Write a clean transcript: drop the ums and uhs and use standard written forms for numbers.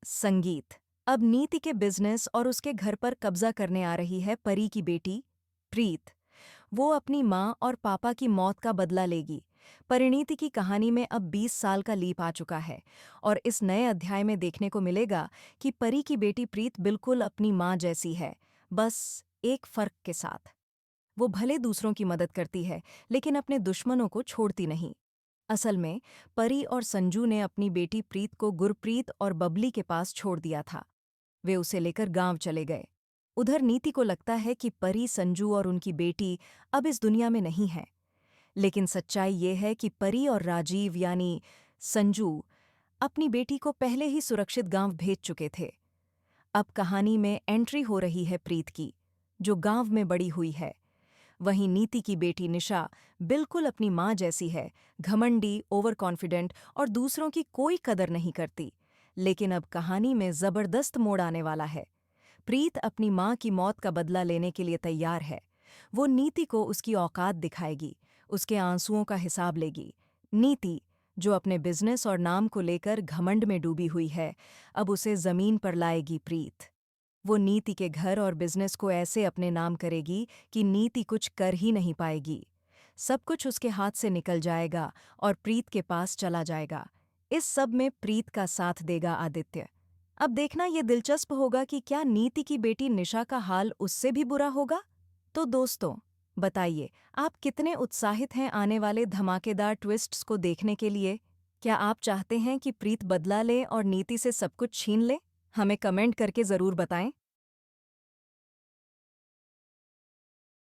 संगीत। अब नीति के बिजनेस और उसके घर पर कब्जा करने आ रही है परी की बेटी प्रीत। वो अपनी माँ और पापा की मौत का बदला लेगी। परिणीति की कहानी में अब 20 साल का लीप आ चुका है और इस नए अध्याय में देखने को मिलेगा कि परी की बेटी प्रीत बिल्कुल अपनी माँ जैसी है, बस एक फर्क के साथ। वो भले दूसरों की मदद करती है, लेकिन अपने दुश्मनों को छोड़ती नहीं। असल में परी और संजू ने अपनी बेटी प्रीत को गुरप्रीत और बबली के पास छोड़ दिया था। वे उसे लेकर गांव चले गए। उधर नीति को लगता है कि परी, संजू और उनकी बेटी अब इस दुनिया में नहीं है। लेकिन सच्चाई ये है कि परी और राजीव यानी संजू अपनी बेटी को पहले ही सुरक्षित गांव भेज चुके थे। अब कहानी में एंट्री हो रही है प्रीत की, जो गांव में बड़ी हुई है। वहीं नीति की बेटी निशा बिल्कुल अपनी माँ जैसी है, घमंडी, ओवर कॉन्फिडेंट और दूसरों की कोई कदर नहीं करती। लेकिन अब कहानी में जबरदस्त मोड़ आने वाला है। प्रीत अपनी माँ की मौत का बदला लेने के लिए तैयार है। वो नीति को उसकी औकात दिखाएगी, उसके आंसुओं का हिसाब लेगी। नीति, जो अपने बिजनेस और नाम को लेकर घमंड में डूबी हुई है, अब उसे जमीन पर लाएगी प्रीत। वो नीति के घर और बिजनेस को ऐसे अपने नाम करेगी कि नीति कुछ कर ही नहीं पाएगी। सब कुछ उसके हाथ से निकल जाएगा और प्रीत के पास चला जाएगा। इस सब में प्रीत का साथ देगा आदित्य। अब देखना ये दिलचस्प होगा कि क्या नीति की बेटी निशा का हाल उससे भी बुरा होगा। तो दोस्तों, बताइए, आप कितने उत्साहित हैं आने वाले धमाकेदार ट्विस्ट्स को देखने के लिए? क्या आप चाहते हैं कि प्रीत बदला ले और नीति से सब कुछ छीन ले? हमें कमेंट करके जरूर बताएं।